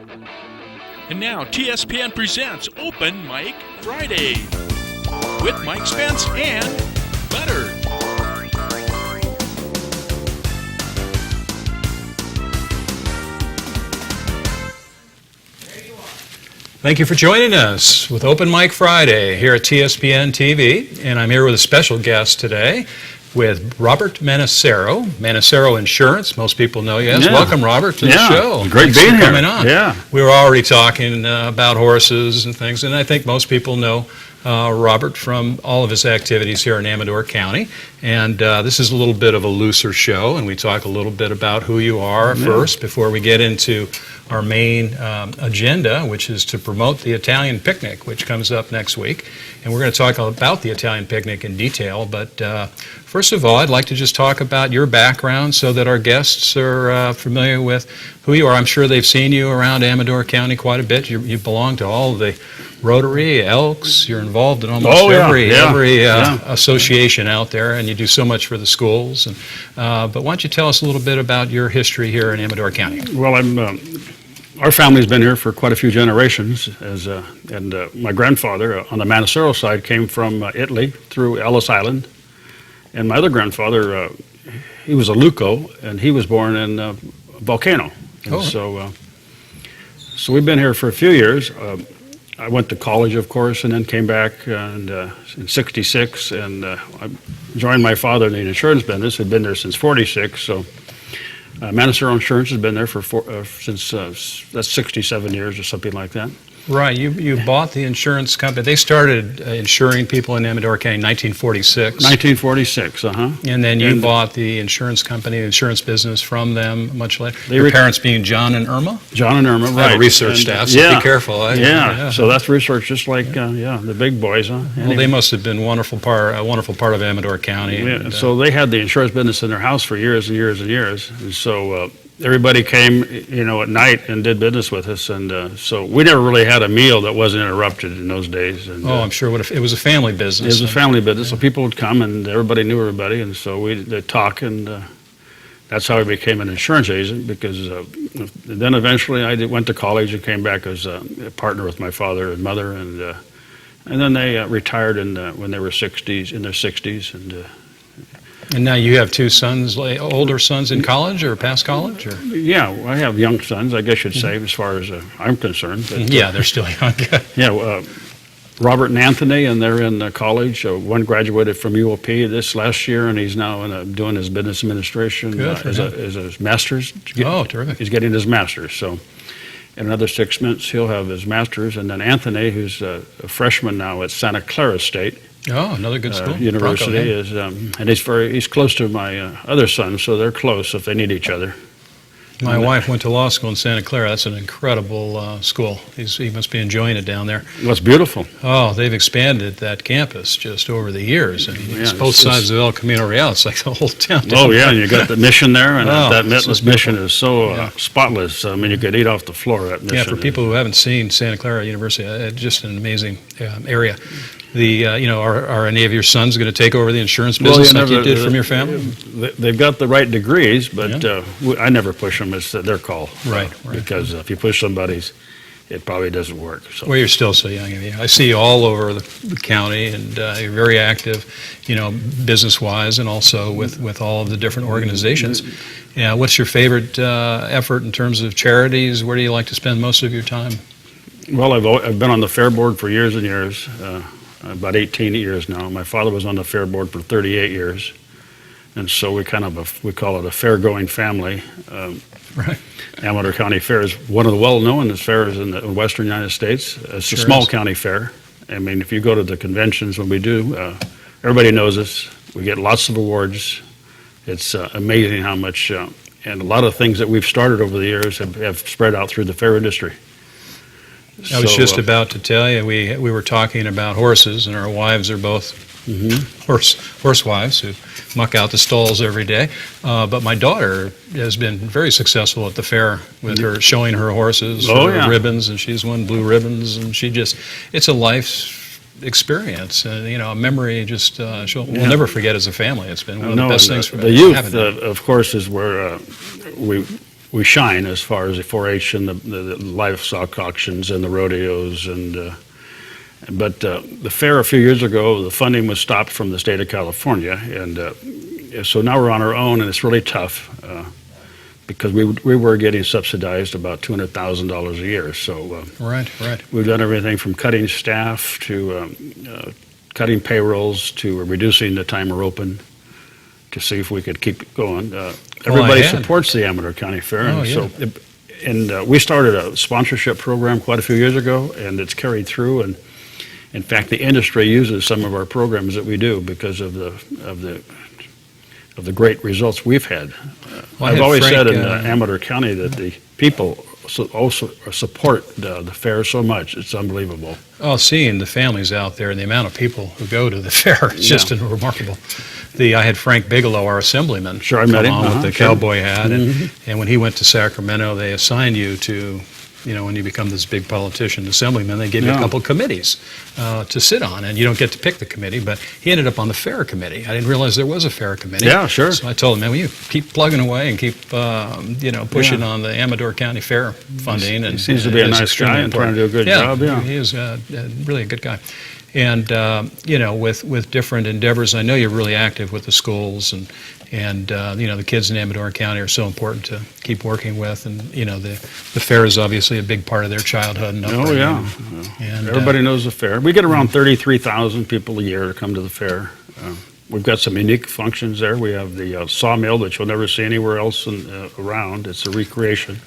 And now TSPN presents Open Mic Friday with Mike Spence and Butter. Thank you for joining us with Open Mic Friday here at TSPN TV. And I'm here with a special guest today with Robert Manassero, Manassero Insurance. Most people know you as. Yeah. Welcome, Robert, to the show. Great Thanks being for here. coming on. Yeah. We were already talking about horses and things, and I think most people know Robert from all of his activities here in Amador County. And this is a little bit of a looser show, and we talk a little bit about who you are first before we get into our main agenda, which is to promote the Italian picnic, which comes up next week. And we're going to talk about the Italian picnic in detail. But first of all, I'd like to just talk about your background so that our guests are familiar with who you are. I'm sure they've seen you around Amador County quite a bit. You belong to all of the Rotary, Elks. You're involved in almost every association out there, and you do so much for the schools. And, but why don't you tell us a little bit about your history here in Amador County? Well, our family's been here for quite a few generations, and my grandfather on the Manassero side came from Italy through Ellis Island, and my other grandfather, he was a Luco, and he was born in Volcano. And so we've been here for a few years. I went to college, of course, and then came back in '66, and I joined my father in the insurance business. Had been there since '46, so Manassero Insurance has been there since that's 67 years or something like that. Right, you bought the insurance company. They started insuring people in Amador County in 1946. 1946, And then you bought the insurance company, the insurance business from them much later. Your parents being John and Irma? John and Irma, right. I have a research staff, so be careful. So that's research just like, the big boys, huh? Anyway. Well, they must have been a wonderful part of Amador County. Yeah, and, so they had the insurance business in their house for years and years and years. And so everybody came, at night and did business with us. And so we never really had a meal that wasn't interrupted in those days. And, I'm sure it was a family business. It was a family business, so people would come and everybody knew everybody. And so they'd talk, and that's how I became an insurance agent, because then eventually I went to college and came back as a partner with my father and mother. And then they retired when they were in their 60s. And now you have two sons, older sons in college or past college? Or? Yeah, I have young sons, I guess you'd say, as far as I'm concerned. But, they're still young. Robert and Anthony, and they're in college. One graduated from UOP this last year, and he's now doing his business administration as a master's. Terrific. He's getting his master's. So in another 6 months, he'll have his master's. And then Anthony, who's a freshman now at Santa Clara State. Another good school. University is, and he's close to my other son, so they're close if they need each other. My wife went to law school in Santa Clara. That's an incredible school. He must be enjoying it down there. Well, it's beautiful. Oh, they've expanded that campus just over the years. I mean, it's both sides of El Camino Real. It's like the whole town. Oh, yeah, and you got the mission there, and that mission is so spotless. I mean, you could eat off the floor at mission. Yeah, for people who haven't seen Santa Clara University, just an amazing area. Are any of your sons going to take over the insurance business like you did from your family? They've got the right degrees, but I never push them. It's their call. Right. Because if you push somebody's, it probably doesn't work. So. Well, you're still so young. I see you all over the county, and you're very active, business-wise, and also with all of the different organizations. Yeah. What's your favorite effort in terms of charities? Where do you like to spend most of your time? Well, I've been on the fair board for years and years. About 18 years now. My father was on the fair board for 38 years, and so we call it a fair-going family. Right. Amador County Fair is one of the well-known fairs in the western United States. It's a small county fair. I mean, if you go to the conventions when we do, everybody knows us. We get lots of awards. It's amazing how much, and a lot of things that we've started over the years have spread out through the fair industry. I was just about to tell you, we were talking about horses, and our wives are both horse wives who muck out the stalls every day. But my daughter has been very successful at the fair with her showing her horses, ribbons, and she's won blue ribbons, and it's a life experience, a memory we'll never forget as a family. It's been one of the best things for the youth, of course, is where we shine as far as the 4-H and the livestock auctions and the rodeos but the fair a few years ago, the funding was stopped from the state of California, and so now we're on our own, and it's really tough because we were getting subsidized about $200,000 a year. So Right. we've done everything from cutting staff to cutting payrolls to reducing the time we're open to see if we could keep it going. Everybody supports the Amador County Fair, Oh, and yeah. so we started a sponsorship program quite a few years ago, and it's carried through. And in fact, the industry uses some of our programs that we do because of the great results we've had. Well, I I've had always Frank, said in Amador County that the people also support the fair so much. It's unbelievable. Oh, seeing the families out there and the amount of people who go to the fair is just remarkable. I had Frank Bigelow, our assemblyman, Sure, I met him. come on with the Sure. cowboy hat, and when he went to Sacramento, they assigned you to, when you become this big politician, assemblyman, they give you a Yeah. couple committees to sit on, and you don't get to pick the committee, but he ended up on the fair committee. I didn't realize there was a fair committee. Yeah, sure. So I told him, man, will you keep plugging away and keep, pushing on the Amador County Fair funding? He And seems to be a it is nice extremely guy and trying to do a good important. job. Yeah. He is really a good guy. And, with different endeavors, I know you're really active with the schools and the kids in Amador County are so important to keep working with. And, the fair is obviously a big part of their childhood and Oh, upbringing. yeah. And, Everybody knows the fair. We get around 33,000 people a year to come to the fair. We've got some unique functions there. We have the sawmill that you'll never see anywhere else around. It's a recreation.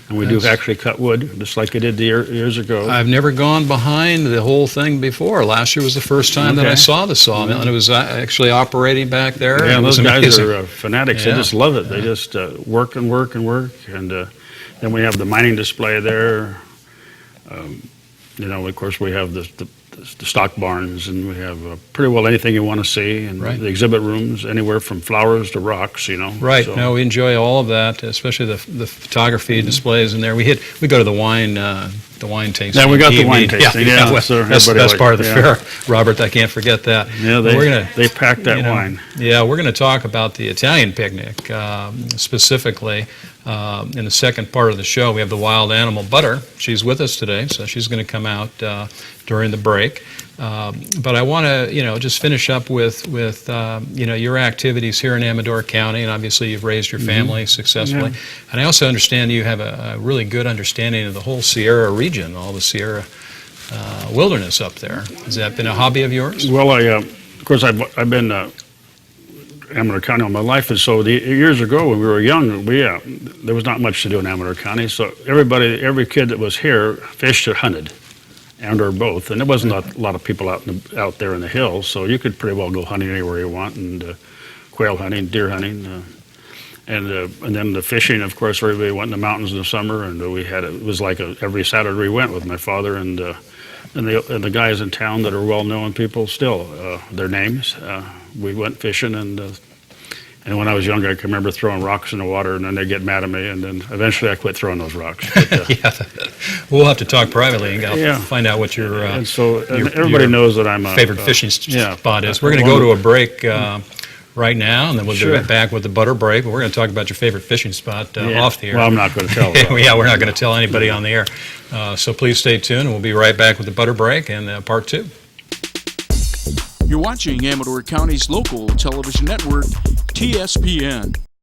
And we do That's- actually cut wood, just like I did years ago. I've never gone behind the whole thing before. Last year was the first time that I Okay. saw the sawmill, and it was actually operating back there. Yeah, It was those guys amazing. are fanatics. Yeah. They just love it. They just work and work and work. And then we have the mining display there. Of course, we have the stock barns, and we have pretty well anything you want to see. And Right. the exhibit rooms, anywhere from flowers to rocks, Right. So- No, we enjoy all of that, especially the photography displays in there. We go to the wine tasting. Yeah, we got the wine evening. tasting, yeah, well, so that's everybody part of the likes- fair, Robert. I can't forget that. Yeah, We're they pack that you know, wine. Yeah, we're going to talk about the Italian picnic specifically in the second part of the show. We have the wild animal Butter. She's with us today, so she's going to come out during the break. But I want to, just finish up with your activities here in Amador County, and obviously you've raised your family successfully. Yeah. And I also understand you have a really good understanding of the whole Sierra region, all the Sierra wilderness up there. Has that been a hobby of yours? Well, of course, I've been Amador County all my life, and so years ago when we were young, there was not much to do in Amador County. So every kid that was here fished or hunted, and/or both. And there wasn't a lot of people out there in the hills, so you could pretty well go hunting anywhere you want, and quail hunting, deer hunting, and then the fishing. Of course, everybody went in the mountains in the summer, and it was like every Saturday we went with my father and the guys in town that are well-known people still, their names. We went fishing, and when I was younger, I can remember throwing rocks in the water, and then they'd get mad at me, and then eventually I quit throwing those rocks. But, Yeah, we'll have to talk privately and I'll Yeah. find out what your and so your- everybody your knows that I'm a favorite fishing yeah, spot is. We're going to go to a break right now, and then we'll Sure. be back with the butter break. But we're going to talk about your favorite fishing spot Yeah. off the air. Well, I'm not going to tell. Yeah, we're not going to tell anybody on the air. So please stay tuned, and we'll be right back with the butter break and part two. You're watching Amador County's local television network, TSPN.